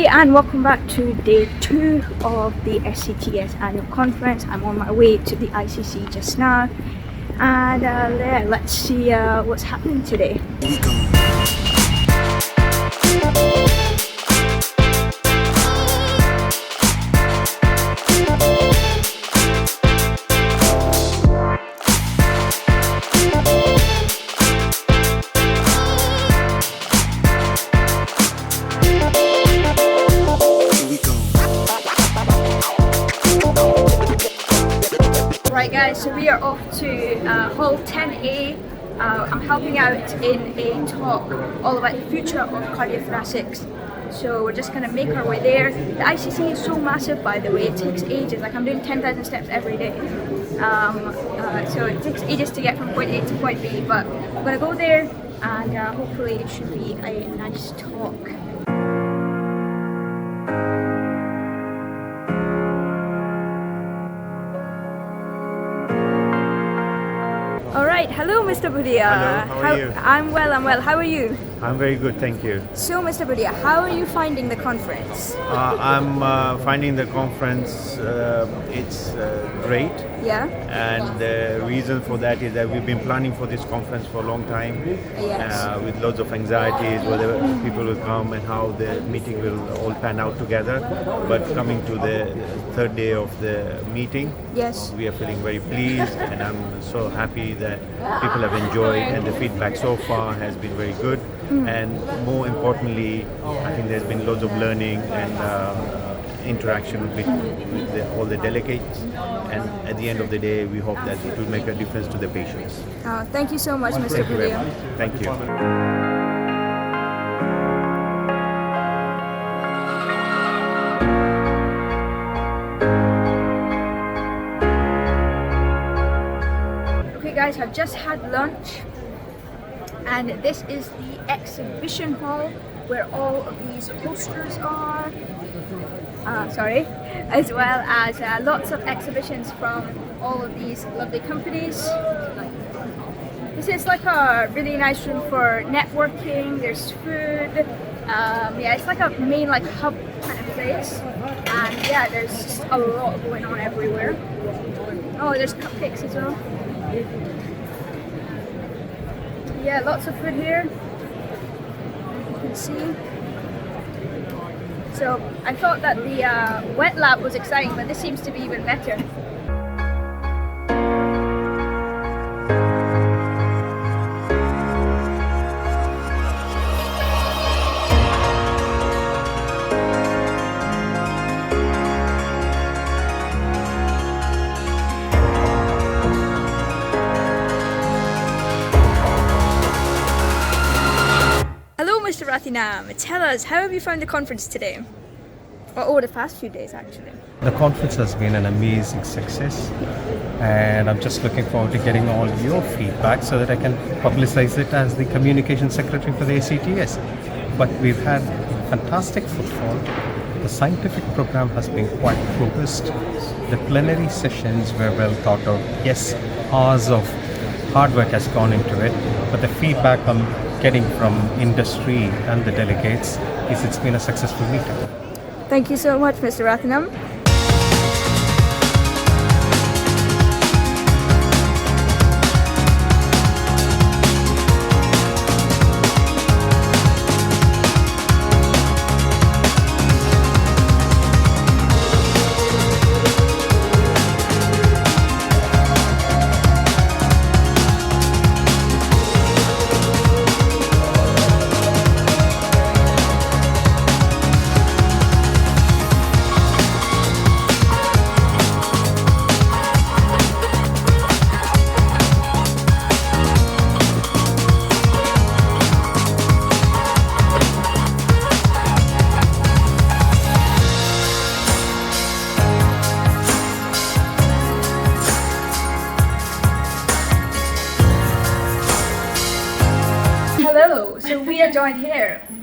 And welcome back to day 2 of the SCTS annual conference. I'm on my way to the ICC just now, and yeah, let's see what's happening today. Right guys, so we are off to Hall 10A. I'm helping out in a talk all about the future of cardiothoracics. So we're just gonna make our way there. The ICC is so massive, by the way, it takes ages. Like, I'm doing 10,000 steps every day. So it takes ages to get from point A to point B, but I'm gonna go there and hopefully it should be a nice talk. Alright, hello Mr. Budia. Hello, how are you? I'm well. How are you? I'm very good, thank you. So Mr. Budia, how are you finding the conference? I'm finding the conference, it's great. Yeah? And the reason for that is that we've been planning for this conference for a long time. Yes. With lots of anxieties, whether people will come and how the meeting will all pan out together. But coming to the third day of the meeting, Yes. we are feeling very pleased, and I'm so happy that people have enjoyed, and the feedback so far has been very good. And more importantly, I think there's been loads of learning and interaction with all the delegates, and at the end of the day we hope that it will make a difference to the patients. Thank you so much, Mr. Thank you very Budia. much. Thank you. Okay guys, I've just had lunch, and this is the exhibition hall where all of these posters are, as well as lots of exhibitions from all of these lovely companies. This is like a really nice room for networking. There's food. Yeah, it's like a main like hub kind of place, and yeah, there's just a lot going on everywhere. Oh, there's cupcakes as well. Yeah, lots of food here, you can see. So I thought that the wet lab was exciting, but this seems to be even better. Mr. Rathinam, tell us, how have you found the conference today? Or over the past few days, actually. The conference has been an amazing success, and I'm just looking forward to getting all your feedback so that I can publicize it as the communication secretary for the ACTS. But we've had fantastic footfall. The scientific program has been quite robust. The plenary sessions were well thought out. Yes, hours of hard work has gone into it, but the feedback I'm getting from industry and the delegates is it's been a successful meeting. Thank you so much, Mr. Rathinam.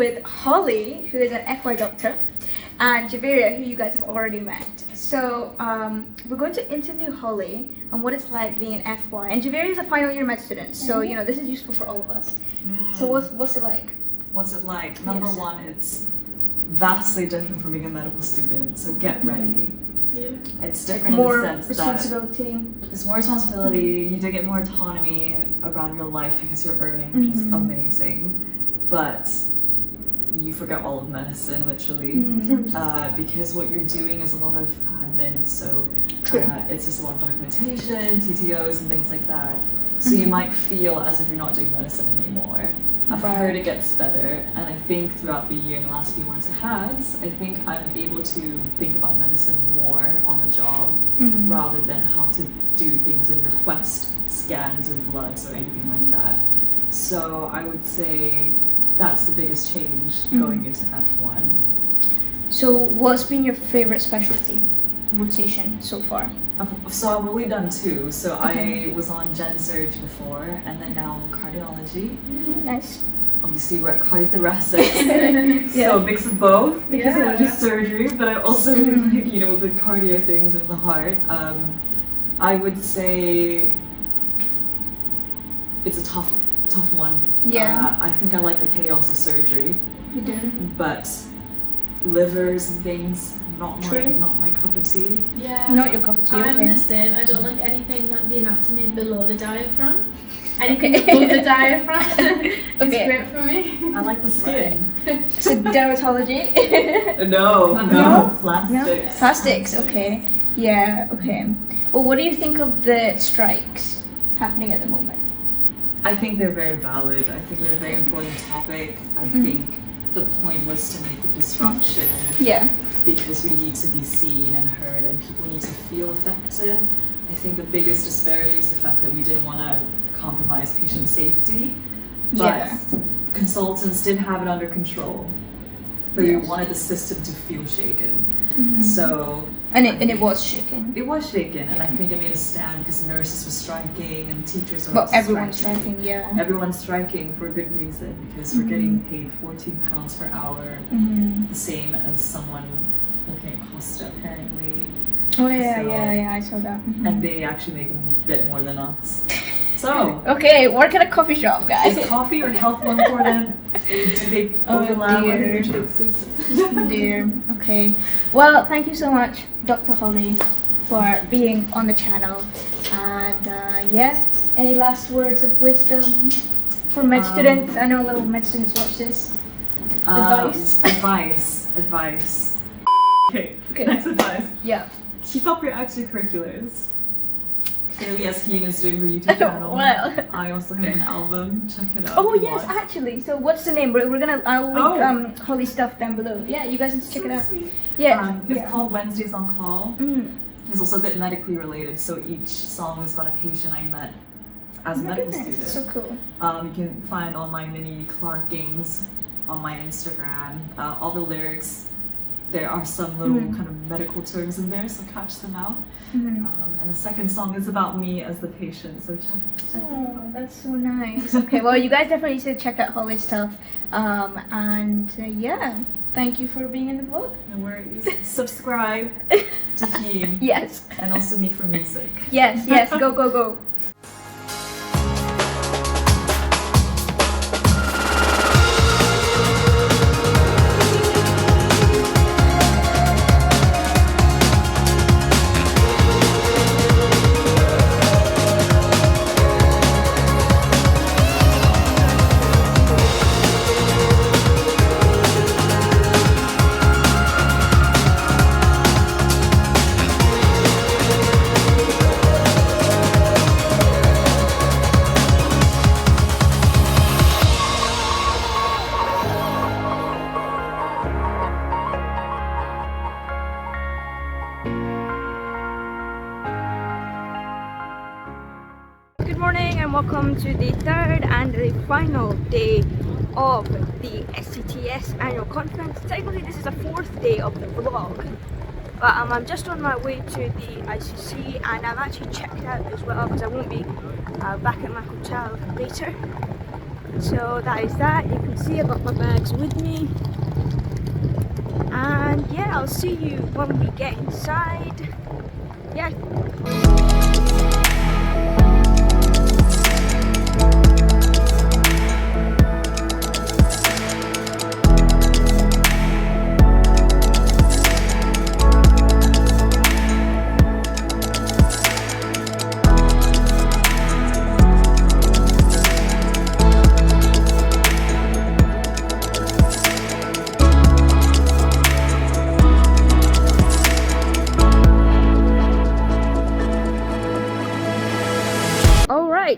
with Holly, who is an FY doctor, and Javeria, who you guys have already met. So we're going to interview Holly on what it's like being an FY. And Javeria is a final year med student, so you know this is useful for all of us. So what's it like? What's it like? Number one, it's vastly different from being a medical student, so get ready. Yeah. It's different More in the sense responsibility. that there's more responsibility, you do get more autonomy around your life because you're earning, which is amazing, but you forget all of medicine, literally, because what you're doing is a lot of admin, so it's just a lot of documentation, TTOs and things like that, so you might feel as if you're not doing medicine anymore. I've heard it gets better, and I think throughout the year, in the last few months it has. I think I'm able to think about medicine more on the job rather than how to do things and request scans or bloods or anything like that. So I would say that's the biggest change going into F1. So what's been your favorite specialty rotation so far? So I've only done two. So I was on Gen Surg before, and then now cardiology. Nice. Obviously we're at Cardiothoracics, so a mix of both because I do surgery, but I also like, you know, the cardio things and the heart. I would say it's a tough one. Yeah. I think I like the chaos of surgery. You do? But livers and things, not True. my cup of tea. Yeah. Not your cup of tea, I'm okay. the same. I don't like anything like the anatomy below the diaphragm. Anything above the diaphragm is great for me. I like the skin. So dermatology? No, No? plastics. Plastics, okay. Yeah, okay. Well, what do you think of the strikes happening at the moment? I think they're very valid. I think they're a very important topic. I think the point was to make a disruption Yeah. because we need to be seen and heard and people need to feel affected. I think the biggest disparity is the fact that we didn't want to compromise patient safety, but consultants did have it under control, but we wanted the system to feel shaken. So And it was shaken. it was shaken, and I think it made a stand because nurses were striking and teachers were But everyone's striking, yeah. Everyone's striking for a good reason because we're getting paid £14 per hour, the same as someone working at Costa apparently. Oh yeah, So- yeah, I saw that. And they actually make a bit more than us. So, Okay, work at a coffee shop, guys. is coffee or health more important? Do they overlap? dear. I think they're mutually exclusive. Dear. Okay. Well, thank you so much, Dr. Holly, for being on the channel. And yeah, any last words of wisdom for med students? I know a lot of med students watch this. Advice. Okay, Okay. next advice. Yeah. Keep up your extracurriculars. Clearly, as Keen is doing the YouTube channel, Well. I also have an album. Check it out. Oh if you yes, want. actually. So what's the name? We're gonna. I'll link Holly's stuff down below. Yeah, you guys need to check it out. Sweet. Yeah. It's called Wednesdays on Call. Mm. It's also a bit medically related, so each song is about a patient I met as a medical Goodness, student. so cool. You can find all my mini Clarkings on my Instagram. All the lyrics, there are some little kind of medical terms in there, so catch them out. And the second song is about me as the patient, so check Oh, that's so nice. Okay, well, you guys definitely should check out Holly's stuff. Yeah, thank you for being in the vlog. No worries. Subscribe to Keen Yes, and also me for music. yes, go, go, go. Good morning and welcome to the third and the final day of the SCTS annual conference. Technically this is the fourth day of the vlog, but I'm just on my way to the ICC and I've actually checked out as well because I won't be back at my hotel later. So that is that. You can see I've got my bags with me. And yeah, I'll see you when we get inside. Yeah.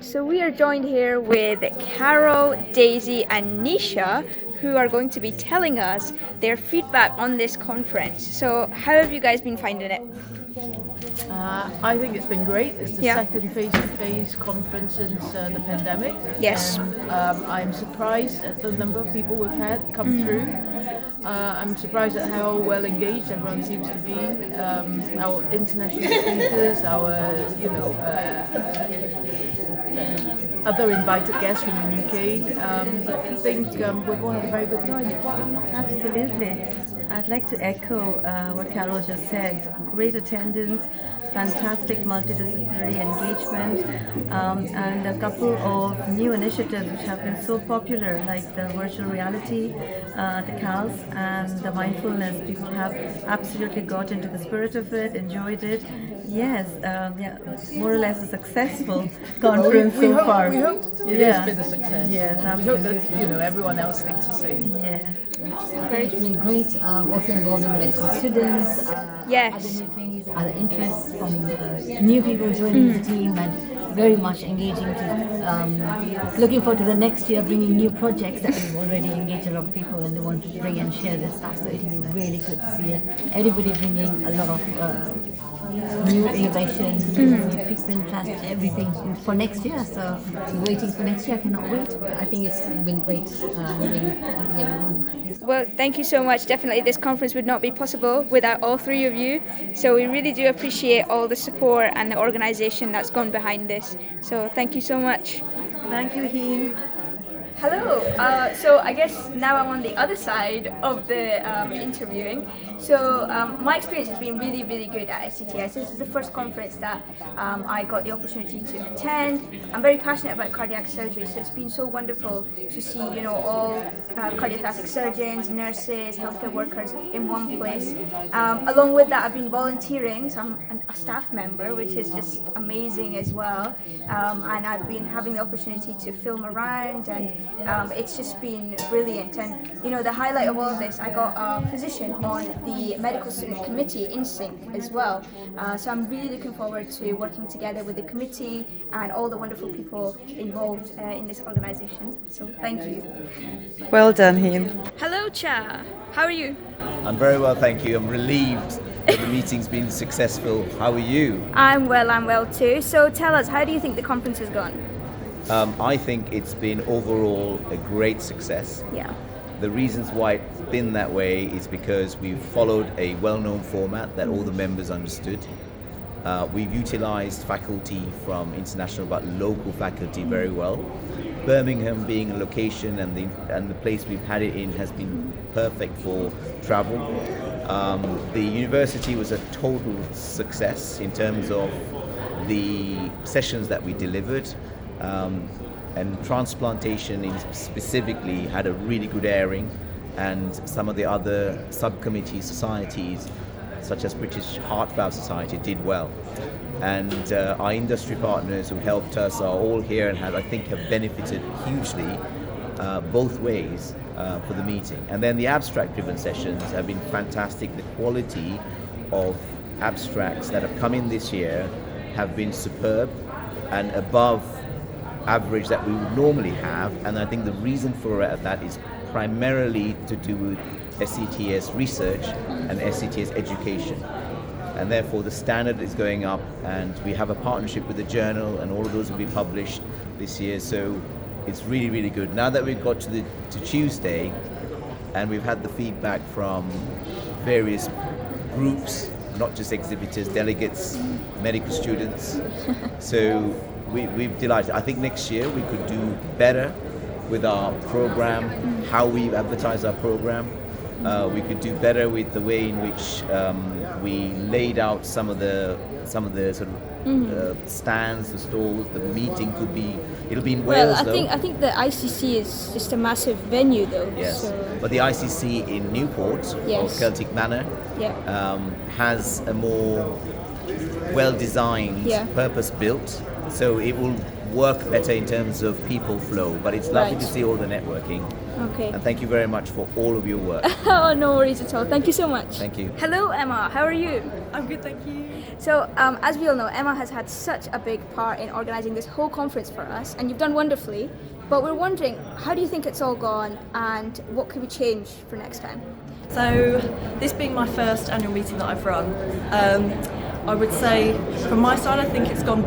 So we are joined here with Carol, Daisy and Nisha, who are going to be telling us their feedback on this conference. So how have you guys been finding it? I think it's been great. It's the second face-to-face conference since the pandemic. Yes. And I'm surprised at the number of people we've had come through. I'm surprised at how well engaged everyone seems to be. Our international speakers, our other invited guests from the UK. I think we've all had a very good time. Absolutely. I'd like to echo what Carol just said. Great attendance, fantastic multidisciplinary engagement, and a couple of new initiatives which have been so popular, like the virtual reality, the CALS, and the mindfulness. People have absolutely got into the spirit of it, enjoyed it. Yes, more or less a successful conference so far. We hope it has been a success. Yes, absolutely. We hope that everyone else thinks the same. Yeah. It's been great, also involving medical students, Yes. other new things, other interests from new people joining the team, and very much engaging to, looking forward to the next year, bringing new projects that we've already engaged a lot of people and they want to bring and share their stuff. So it is really good to see everybody bringing a lot of new innovation, new treatment, everything for next year. So waiting for next year, I cannot wait. I think it's been great Well, thank you so much. Definitely this conference would not be possible without all three of you. So we really do appreciate all the support and the organisation that's gone behind this. So thank you so much. Thank you, Heen. Hello. So I guess now I'm on the other side of the interviewing. So my experience has been really, really good at SCTS. This is the first conference that I got the opportunity to attend. I'm very passionate about cardiac surgery, so it's been so wonderful to see, all cardiothoracic surgeons, nurses, healthcare workers in one place. Along with that, I've been volunteering, so I'm a staff member, which is just amazing as well. And I've been having the opportunity to film around, and it's just been brilliant. And the highlight of all of this, I got a position on the medical student committee in SYNC as well. So I'm really looking forward to working together with the committee and all the wonderful people involved in this organisation. So thank you. Well done, Heen. Hello, Cha. How are you? I'm very well, thank you. I'm relieved that the meeting's been successful. How are you? I'm well too. So tell us, how do you think the conference has gone? I think it's been overall a great success. Yeah. The reasons why it's been that way is because we've followed a well-known format that all the members understood. We've utilised faculty from international but local faculty very well. Birmingham being a location and the place we've had it in has been perfect for travel. The university was a total success in terms of the sessions that we delivered. And transplantation specifically had a really good airing, and some of the other subcommittee societies such as British Heart Valve Society did well, and our industry partners who helped us are all here and have benefited hugely both ways for the meeting. And then the abstract driven sessions have been fantastic. The quality of abstracts that have come in this year have been superb and above average that we would normally have, and I think the reason for that is primarily to do with SCTS research and SCTS education, and therefore the standard is going up, and we have a partnership with the journal and all of those will be published this year, so it's really, really good. Now that we've got to Tuesday and we've had the feedback from various groups, not just exhibitors, delegates, medical students, so we're delighted. I think next year we could do better with our program, how we advertise our program. We could do better with the way in which we laid out some of the sort of stands, the stalls. The meeting could be. It'll be in Wales. Well, I think the ICC is just a massive venue, though. Yes, so. but the ICC in Newport, or Celtic Manor, has a more well-designed, purpose-built. So it will work better in terms of people flow. But it's lovely to see all the networking. Okay. And thank you very much for all of your work. Oh, no worries at all. Thank you so much. Thank you. Hello, Emma. How are you? I'm good, thank you. So, as we all know, Emma has had such a big part in organising this whole conference for us, and you've done wonderfully. But we're wondering, how do you think it's all gone, and what could we change for next time? So, this being my first annual meeting that I've run, I would say, from my side, I think it's gone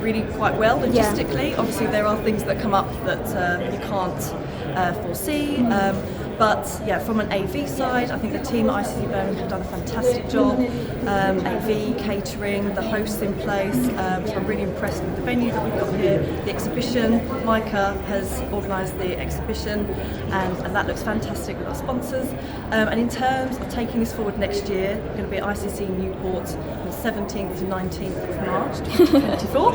really quite well logistically. Obviously, there are things that come up that you can't foresee. But yeah, from an AV side, I think the team at ICC Birmingham have done a fantastic job. AV, catering, the hosts in place. So I'm really impressed with the venue that we've got here. The exhibition, Micah has organised the exhibition, and that looks fantastic with our sponsors. And in terms of taking this forward next year, we're going to be at ICC Newport from the 17th to 19th of March 2024.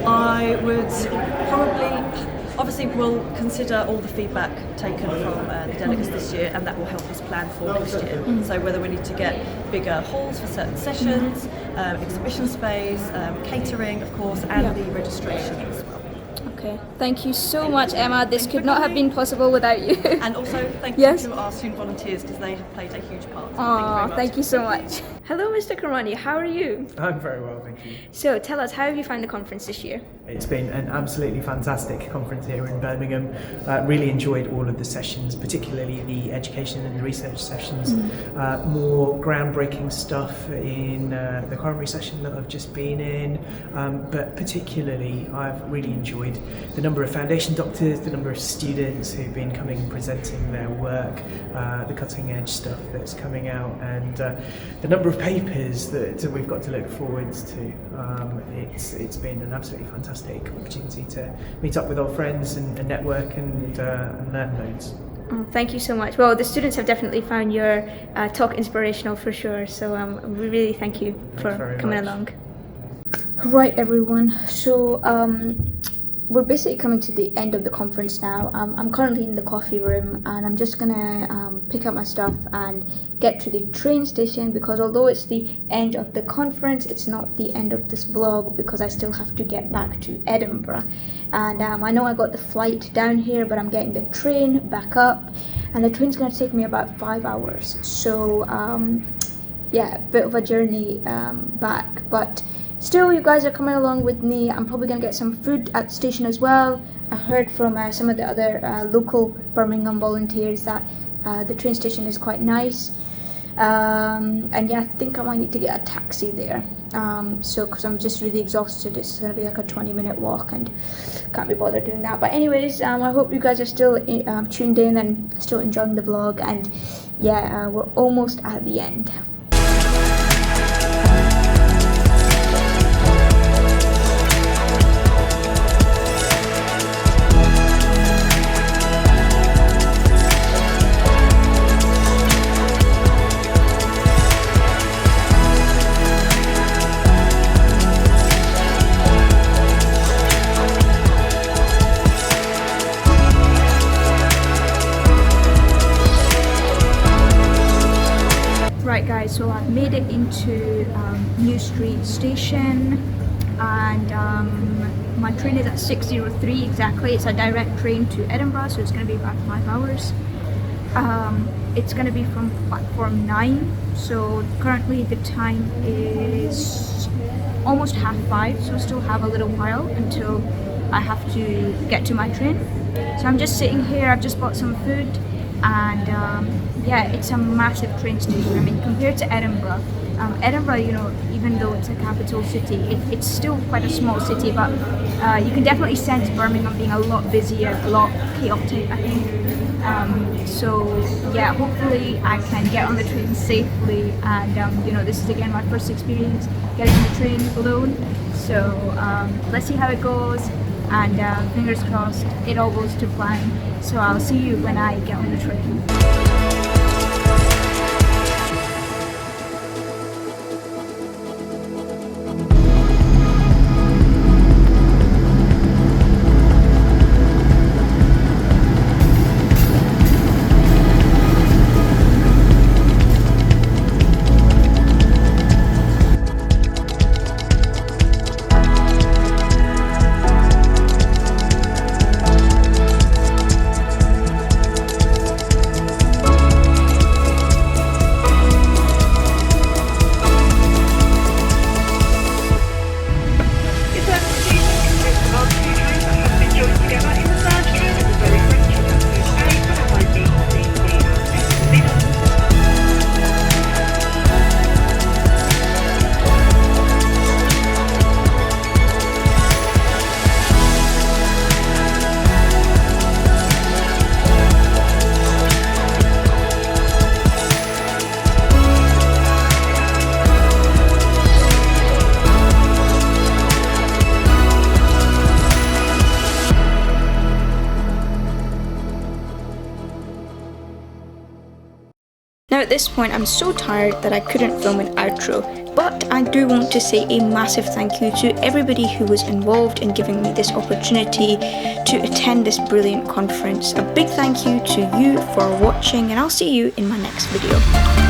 I would probably... Obviously, we'll consider all the feedback taken from the delegates this year, and that will help us plan for next year. So whether we need to get bigger halls for certain sessions, exhibition space, catering, of course, and the registration as well. Okay, thank you so much, Emma. This could not have been possible without you. And also, thank you to our student volunteers, because they have played a huge part. Thank you so much. Hello, Mr. Karmani. How are you? I'm very well, thank you. So, tell us, how have you found the conference this year? It's been an absolutely fantastic conference here in Birmingham. Really enjoyed all of the sessions, particularly the education and the research sessions. More groundbreaking stuff in the coronary session that I've just been in, but particularly I've really enjoyed the number of foundation doctors, the number of students who've been coming and presenting their work, the cutting edge stuff that's coming out, and the number of papers that we've got to look forward to. It's been an absolutely fantastic opportunity to meet up with old friends and network and learn loads. Thank you so much. Well, the students have definitely found your talk inspirational for sure, so we really thank you for coming along. Right, everyone, so we're basically coming to the end of the conference now. I'm currently in the coffee room, and I'm just gonna pick up my stuff and get to the train station, because although it's the end of the conference, it's not the end of this vlog, because I still have to get back to Edinburgh. And I know I got the flight down here, but I'm getting the train back up, and the train's gonna take me about 5 hours. So yeah, a bit of a journey back, but still, you guys are coming along with me. I'm probably going to get some food at the station as well. I heard from some of the other local Birmingham volunteers that the train station is quite nice. And yeah, I think I might need to get a taxi there. So, because I'm just really exhausted. It's going to be like a 20-minute walk, and can't be bothered doing that. But anyways, I hope you guys are still tuned in and still enjoying the vlog. And yeah, we're almost at the end. Right guys, so I've made it into New Street Station, and my train is at 6:03 exactly. It's a direct train to Edinburgh, so it's going to be about 5 hours. It's going to be from platform 9, so currently the time is almost 5:30, so I still have a little while until I have to get to my train. So I'm just sitting here, I've just bought some food, and yeah, it's a massive train station. I mean, compared to Edinburgh, Edinburgh, you know, even though it's a capital city, it's still quite a small city, but you can definitely sense Birmingham being a lot busier, a lot chaotic, I think. So yeah, hopefully I can get on the train safely, and you know, this is again my first experience getting on the train alone, so let's see how it goes. and fingers crossed it all goes to plan. So I'll see you when I get on the train. Now at this point I'm so tired that I couldn't film an outro, but I do want to say a massive thank you to everybody who was involved in giving me this opportunity to attend this brilliant conference. A big thank you to you for watching, and I'll see you in my next video.